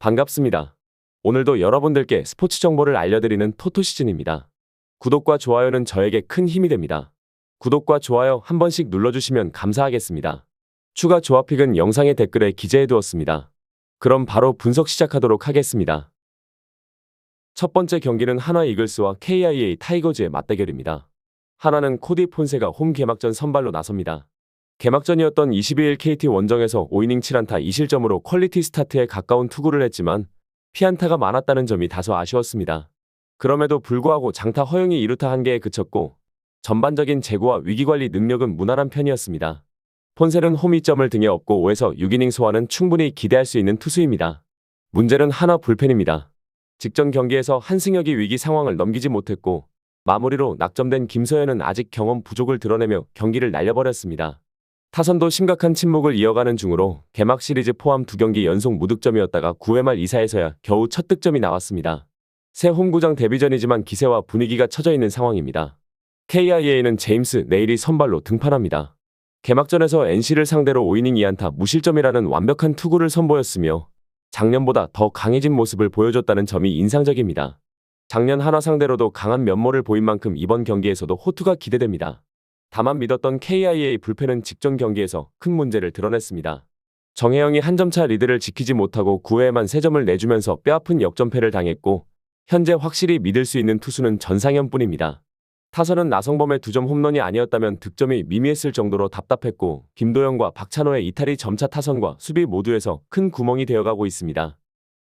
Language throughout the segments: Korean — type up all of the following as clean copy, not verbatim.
반갑습니다. 오늘도 여러분들께 스포츠 정보를 알려드리는 토토시즌입니다. 구독과 좋아요는 저에게 큰 힘이 됩니다. 구독과 좋아요 한 번씩 눌러주시면 감사하겠습니다. 추가 조합픽은 영상의 댓글에 기재해두었습니다. 그럼 바로 분석 시작하도록 하겠습니다. 첫 번째 경기는 한화 이글스와 KIA 타이거즈의 맞대결입니다. 한화는 코디 폰세가 홈 개막전 선발로 나섭니다. 개막전이었던 22일 KT 원정에서 5이닝 7안타 2실점으로 퀄리티 스타트에 가까운 투구를 했지만 피안타가 많았다는 점이 다소 아쉬웠습니다. 그럼에도 불구하고 장타 허용이 2루타 1개에 그쳤고 전반적인 제구와 위기관리 능력은 무난한 편이었습니다. 폰세는 홈 2점을 등에 업고 5에서 6이닝 소화는 충분히 기대할 수 있는 투수입니다. 문제는 한화 불펜입니다. 직전 경기에서 한승혁이 위기 상황을 넘기지 못했고 마무리로 낙점된 김서현은 아직 경험 부족을 드러내며 경기를 날려버렸습니다. 타선도 심각한 침묵을 이어가는 중으로 개막 시리즈 포함 2경기 연속 무득점이었다가 9회 말 2사에서야 겨우 첫 득점이 나왔습니다. 새 홈구장 데뷔전이지만 기세와 분위기가 처져 있는 상황입니다. KIA는 제임스 네일이 선발로 등판합니다. 개막전에서 NC를 상대로 5이닝 2안타 무실점이라는 완벽한 투구를 선보였으며 작년보다 더 강해진 모습을 보여줬다는 점이 인상적입니다. 작년 한화 상대로도 강한 면모를 보인 만큼 이번 경기에서도 호투가 기대됩니다. 다만 믿었던 KIA 불펜은 직전 경기에서 큰 문제를 드러냈습니다. 정혜영이 한 점차 리드를 지키지 못하고 9회에만 3점을 내주면서 뼈아픈 역전패를 당했고 현재 확실히 믿을 수 있는 투수는 전상현뿐입니다. 타선은 나성범의 2점 홈런이 아니었다면 득점이 미미했을 정도로 답답했고 김도영과 박찬호의 이탈이 점차 타선과 수비 모두에서 큰 구멍이 되어가고 있습니다.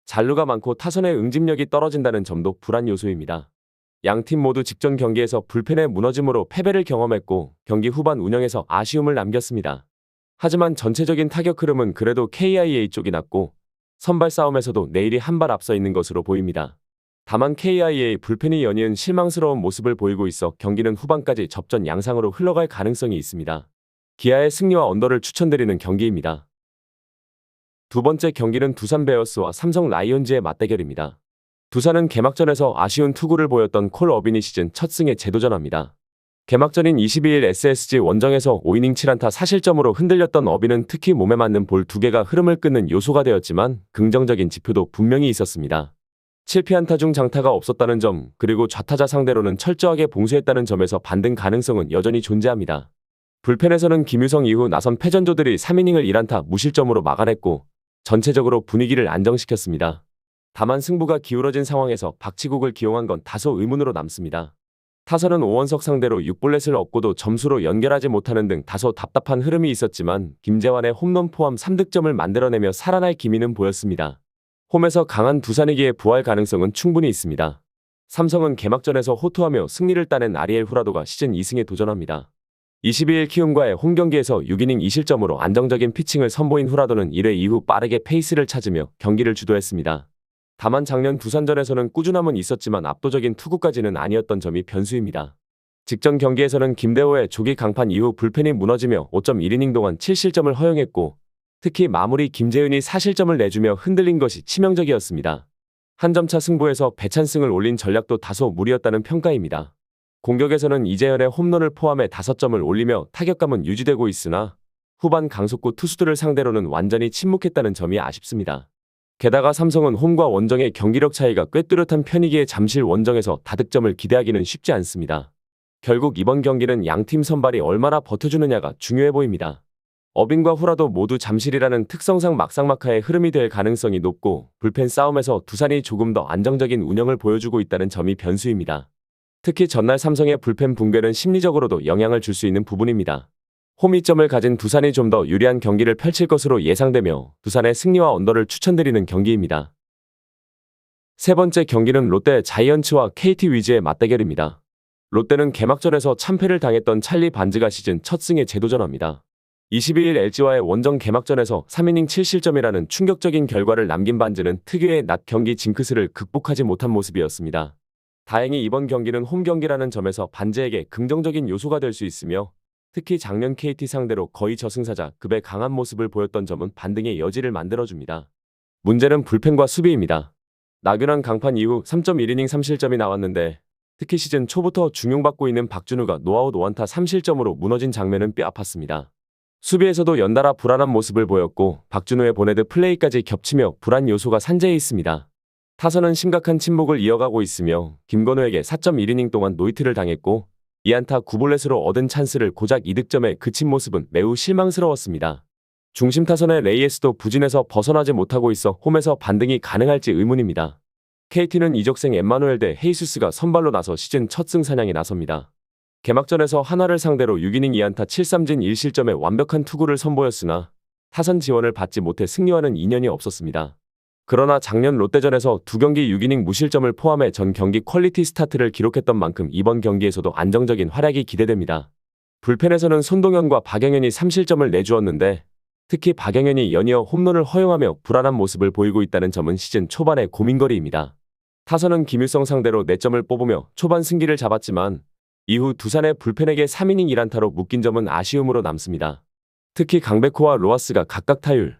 잔루가 많고 타선의 응집력이 떨어진다는 점도 불안 요소입니다. 양팀 모두 직전 경기에서 불펜의 무너짐으로 패배를 경험했고 경기 후반 운영에서 아쉬움을 남겼습니다. 하지만 전체적인 타격 흐름은 그래도 KIA 쪽이 낫고 선발 싸움에서도 내일이 한 발 앞서 있는 것으로 보입니다. 다만 KIA 불펜이 연이은 실망스러운 모습을 보이고 있어 경기는 후반까지 접전 양상으로 흘러갈 가능성이 있습니다. 기아의 승리와 언더를 추천드리는 경기입니다. 두 번째 경기는 두산 베어스와 삼성 라이온즈의 맞대결입니다. 두산은 개막전에서 아쉬운 투구를 보였던 콜 어빈이 시즌 첫 승에 재도전합니다. 개막전인 22일 SSG 원정에서 5이닝 7안타 4실점으로 흔들렸던 어빈은 특히 몸에 맞는 볼 2개가 흐름을 끊는 요소가 되었지만 긍정적인 지표도 분명히 있었습니다. 7피안타 중 장타가 없었다는 점, 그리고 좌타자 상대로는 철저하게 봉쇄했다는 점에서 반등 가능성은 여전히 존재합니다. 불펜에서는 김유성 이후 나선 패전조들이 3이닝을 1안타 무실점으로 막아냈고 전체적으로 분위기를 안정시켰습니다. 다만 승부가 기울어진 상황에서 박치국을 기용한 건 다소 의문으로 남습니다. 타선은 오원석 상대로 6볼넷을 얻고도 점수로 연결하지 못하는 등 다소 답답한 흐름이 있었지만 김재환의 홈런 포함 3득점을 만들어내며 살아날 기미는 보였습니다. 홈에서 강한 두산이기에 부활 가능성은 충분히 있습니다. 삼성은 개막전에서 호투하며 승리를 따낸 아리엘 후라도가 시즌 2승에 도전합니다. 22일 키움과의 홈경기에서 6이닝 2실점으로 안정적인 피칭을 선보인 후라도는 1회 이후 빠르게 페이스를 찾으며 경기를 주도했습니다. 다만 작년 두산전에서는 꾸준함은 있었지만 압도적인 투구까지는 아니었던 점이 변수입니다. 직전 경기에서는 김대호의 조기 강판 이후 불펜이 무너지며 5.1이닝 동안 7실점을 허용했고 특히 마무리 김재윤이 4실점을 내주며 흔들린 것이 치명적이었습니다. 한 점차 승부에서 배찬승을 올린 전략도 다소 무리였다는 평가입니다. 공격에서는 이재현의 홈런을 포함해 5점을 올리며 타격감은 유지되고 있으나 후반 강속구 투수들을 상대로는 완전히 침묵했다는 점이 아쉽습니다. 게다가 삼성은 홈과 원정의 경기력 차이가 꽤 뚜렷한 편이기에 잠실 원정에서 다득점을 기대하기는 쉽지 않습니다. 결국 이번 경기는 양팀 선발이 얼마나 버텨주느냐가 중요해 보입니다. 어빈과 후라도 모두 잠실이라는 특성상 막상막하의 흐름이 될 가능성이 높고 불펜 싸움에서 두산이 조금 더 안정적인 운영을 보여주고 있다는 점이 변수입니다. 특히 전날 삼성의 불펜 붕괴는 심리적으로도 영향을 줄 수 있는 부분입니다. 홈 2점을 가진 두산이 좀 더 유리한 경기를 펼칠 것으로 예상되며 두산의 승리와 언더를 추천드리는 경기입니다. 세 번째 경기는 롯데 자이언츠와 KT 위즈의 맞대결입니다. 롯데는 개막전에서 참패를 당했던 찰리 반즈가 시즌 첫 승에 재도전합니다. 22일 LG와의 원정 개막전에서 3이닝 7실점이라는 충격적인 결과를 남긴 반즈는 특유의 낮 경기 징크스를 극복하지 못한 모습이었습니다. 다행히 이번 경기는 홈 경기라는 점에서 반즈에게 긍정적인 요소가 될 수 있으며 특히 작년 KT 상대로 거의 저승사자 급의 강한 모습을 보였던 점은 반등의 여지를 만들어줍니다. 문제는 불펜과 수비입니다. 나균환 강판 이후 3.1이닝 3실점이 나왔는데 특히 시즌 초부터 중용받고 있는 박준우가 노아웃 5안타 3실점으로 무너진 장면은 뼈아팠습니다. 수비에서도 연달아 불안한 모습을 보였고 박준호의 보네드 플레이까지 겹치며 불안 요소가 산재해 있습니다. 타선은 심각한 침묵을 이어가고 있으며 김건우에게 4.1이닝 동안 노히트를 당했고 2안타 9볼넷으로 얻은 찬스를 고작 2득점에 그친 모습은 매우 실망스러웠습니다. 중심 타선의 레이에스도 부진에서 벗어나지 못하고 있어 홈에서 반등이 가능할지 의문입니다. KT는 이적생 엠마누엘 대 헤이수스가 선발로 나서 시즌 첫 승사냥에 나섭니다. 개막전에서 하나를 상대로 6이닝 2안타 7삼진 1실점의 완벽한 투구를 선보였으나 타선 지원을 받지 못해 승리와는 인연이 없었습니다. 그러나 작년 롯데전에서 2경기 6이닝 무실점을 포함해 전 경기 퀄리티 스타트를 기록했던 만큼 이번 경기에서도 안정적인 활약이 기대됩니다. 불펜에서는 손동현과 박영현이 3실점을 내주었는데 특히 박영현이 연이어 홈런을 허용하며 불안한 모습을 보이고 있다는 점은 시즌 초반의 고민거리입니다. 타선은 김일성 상대로 4점을 뽑으며 초반 승기를 잡았지만 이후 두산의 불펜에게 3이닝 1안타로 묶인 점은 아쉬움으로 남습니다. 특히 강백호와 로하스가 각각 타율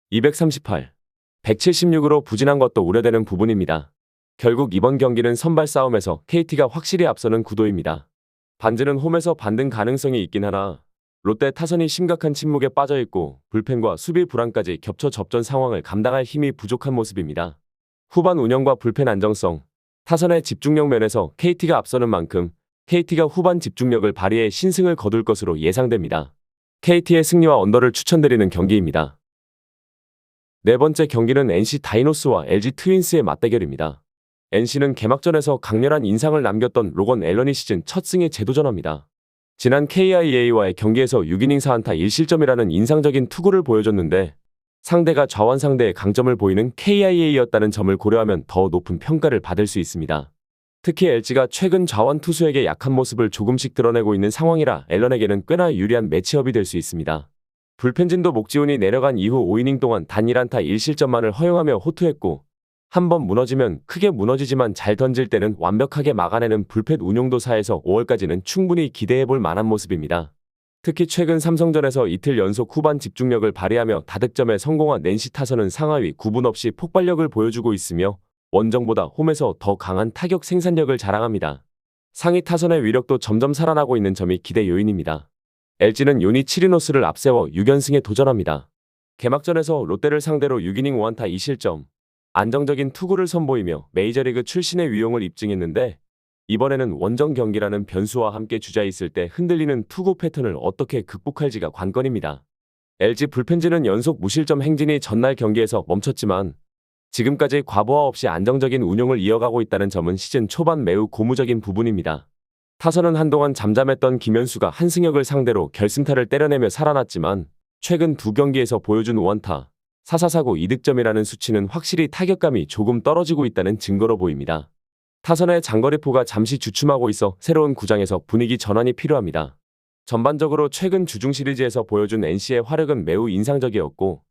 238, 176으로 부진한 것도 우려되는 부분입니다. 결국 이번 경기는 선발 싸움에서 KT가 확실히 앞서는 구도입니다. 반지는 홈에서 반등 가능성이 있긴 하나 롯데 타선이 심각한 침묵에 빠져있고 불펜과 수비 불안까지 겹쳐 접전 상황을 감당할 힘이 부족한 모습입니다. 후반 운영과 불펜 안정성, 타선의 집중력 면에서 KT가 앞서는 만큼 KT가 후반 집중력을 발휘해 신승을 거둘 것으로 예상됩니다. KT의 승리와 언더를 추천드리는 경기입니다. 네 번째 경기는 NC 다이노스와 LG 트윈스의 맞대결입니다. NC는 개막전에서 강렬한 인상을 남겼던 로건 앨런이 시즌 첫 승에 재도전합니다. 지난 KIA와의 경기에서 6이닝 4안타 1실점이라는 인상적인 투구를 보여줬는데 상대가 좌완상대의 강점을 보이는 KIA였다는 점을 고려하면 더 높은 평가를 받을 수 있습니다. 특히 LG가 최근 좌완 투수에게 약한 모습을 조금씩 드러내고 있는 상황이라 앨런에게는 꽤나 유리한 매치업이 될 수 있습니다. 불펜진도 목지훈이 내려간 이후 5이닝 동안 단 1안타 1실점만을 허용하며 호투했고 한번 무너지면 크게 무너지지만 잘 던질 때는 완벽하게 막아내는 불펜 운용도 4에서 5월까지는 충분히 기대해볼 만한 모습입니다. 특히 최근 삼성전에서 이틀 연속 후반 집중력을 발휘하며 다득점에 성공한 NC 타선은 상하위 구분 없이 폭발력을 보여주고 있으며 원정보다 홈에서 더 강한 타격 생산력을 자랑합니다. 상위 타선의 위력도 점점 살아나고 있는 점이 기대 요인입니다. LG는 요니 치리노스를 앞세워 6연승에 도전합니다. 개막전에서 롯데를 상대로 6이닝 5안타 2실점, 안정적인 투구를 선보이며 메이저리그 출신의 위용을 입증했는데 이번에는 원정 경기라는 변수와 함께 주자있을 때 흔들리는 투구 패턴을 어떻게 극복할지가 관건입니다. LG 불펜진은 연속 무실점 행진이 전날 경기에서 멈췄지만 지금까지 과부하 없이 안정적인 운용을 이어가고 있다는 점은 시즌 초반 매우 고무적인 부분입니다. 타선은 한동안 잠잠했던 김현수가 한승혁을 상대로 결승타를 때려내며 살아났지만 최근 2경기에서 보여준 5안타, 4사사구 2득점이라는 수치는 확실히 타격감이 조금 떨어지고 있다는 증거로 보입니다. 타선의 장거리포가 잠시 주춤하고 있어 새로운 구장에서 분위기 전환이 필요합니다. 전반적으로 최근 주중 시리즈에서 보여준 NC의 화력은 매우 인상적이었고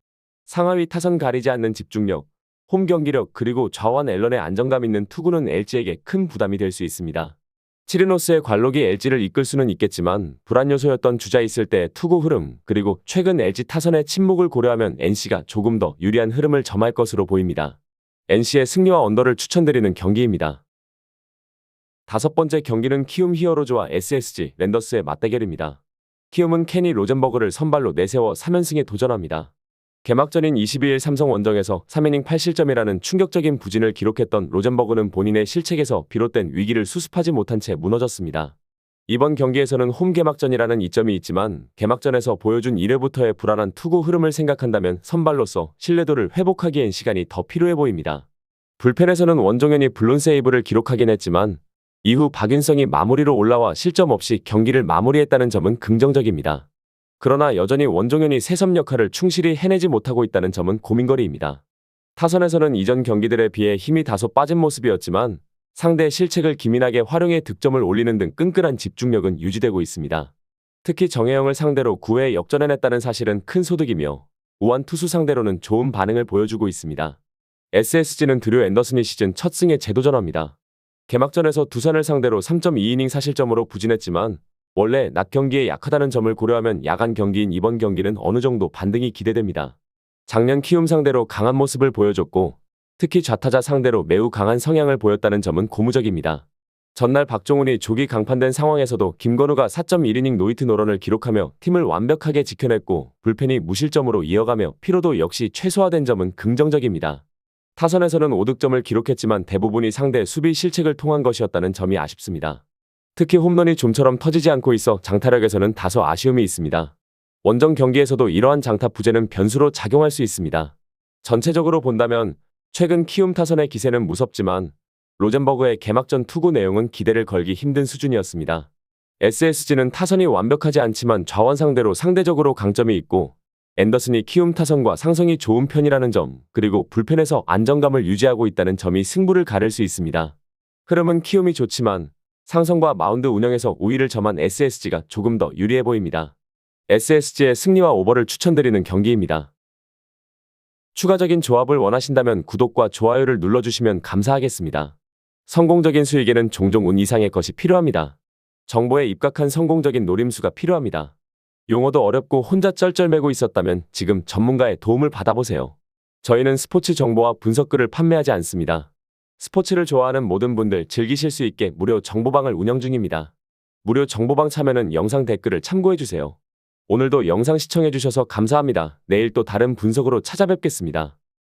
상하위 타선 가리지 않는 집중력, 홈 경기력 그리고 좌완 앨런의 안정감 있는 투구는 LG에게 큰 부담이 될 수 있습니다. 치르노스의 관록이 LG를 이끌 수는 있겠지만 불안 요소였던 주자 있을 때의 투구 흐름 그리고 최근 LG 타선의 침묵을 고려하면 NC가 조금 더 유리한 흐름을 점할 것으로 보입니다. NC의 승리와 언더를 추천드리는 경기입니다. 다섯 번째 경기는 키움 히어로즈와 SSG 랜더스의 맞대결입니다. 키움은 케니 로젠버그를 선발로 내세워 3연승에 도전합니다. 개막전인 22일 삼성 원정에서 3이닝 8실점이라는 충격적인 부진을 기록했던 로젠버그는 본인의 실책에서 비롯된 위기를 수습하지 못한 채 무너졌습니다. 이번 경기에서는 홈 개막전이라는 이점이 있지만 개막전에서 보여준 1회부터의 불안한 투구 흐름을 생각한다면 선발로서 신뢰도를 회복하기엔 시간이 더 필요해 보입니다. 불펜에서는 원종현이 블론 세이브를 기록하긴 했지만 이후 박윤성이 마무리로 올라와 실점 없이 경기를 마무리했다는 점은 긍정적입니다. 그러나 여전히 원종현이 세섬 역할을 충실히 해내지 못하고 있다는 점은 고민거리입니다. 타선에서는 이전 경기들에 비해 힘이 다소 빠진 모습이었지만 상대의 실책을 기민하게 활용해 득점을 올리는 등 끈끈한 집중력은 유지되고 있습니다. 특히 정혜영을 상대로 9회 역전해냈다는 사실은 큰 소득이며 우한 투수 상대로는 좋은 반응을 보여주고 있습니다. SSG는 드류 앤더슨이 시즌 첫 승에 재도전합니다. 개막전에서 두산을 상대로 3.2이닝 사실점으로 부진했지만 원래 낮 경기에 약하다는 점을 고려하면 야간 경기인 이번 경기는 어느 정도 반등이 기대됩니다. 작년 키움 상대로 강한 모습을 보여줬고 특히 좌타자 상대로 매우 강한 성향을 보였다는 점은 고무적입니다. 전날 박종훈이 조기 강판된 상황에서도 김건우가 4.1이닝 노히트 노런을 기록하며 팀을 완벽하게 지켜냈고 불펜이 무실점으로 이어가며 피로도 역시 최소화된 점은 긍정적입니다. 타선에서는 5득점을 기록했지만 대부분이 상대 수비 실책을 통한 것이었다는 점이 아쉽습니다. 특히 홈런이 좀처럼 터지지 않고 있어 장타력에서는 다소 아쉬움이 있습니다. 원정 경기에서도 이러한 장타 부재는 변수로 작용할 수 있습니다. 전체적으로 본다면 최근 키움 타선의 기세는 무섭지만 로젠버그의 개막전 투구 내용은 기대를 걸기 힘든 수준이었습니다. SSG는 타선이 완벽하지 않지만 좌원 상대로 상대적으로 강점이 있고 앤더슨이 키움 타선과 상성이 좋은 편이라는 점, 그리고 불펜에서 안정감을 유지하고 있다는 점이 승부를 가를 수 있습니다. 흐름은 키움이 좋지만 상성과 마운드 운영에서 우위를 점한 SSG가 조금 더 유리해 보입니다. SSG의 승리와 오버를 추천드리는 경기입니다. 추가적인 조합을 원하신다면 구독과 좋아요를 눌러주시면 감사하겠습니다. 성공적인 수익에는 종종 운 이상의 것이 필요합니다. 정보에 입각한 성공적인 노림수가 필요합니다. 용어도 어렵고 혼자 쩔쩔매고 있었다면 지금 전문가의 도움을 받아보세요. 저희는 스포츠 정보와 분석글을 판매하지 않습니다. 스포츠를 좋아하는 모든 분들 즐기실 수 있게 무료 정보방을 운영 중입니다. 무료 정보방 참여는 영상 댓글을 참고해주세요. 오늘도 영상 시청해주셔서 감사합니다. 내일 또 다른 분석으로 찾아뵙겠습니다.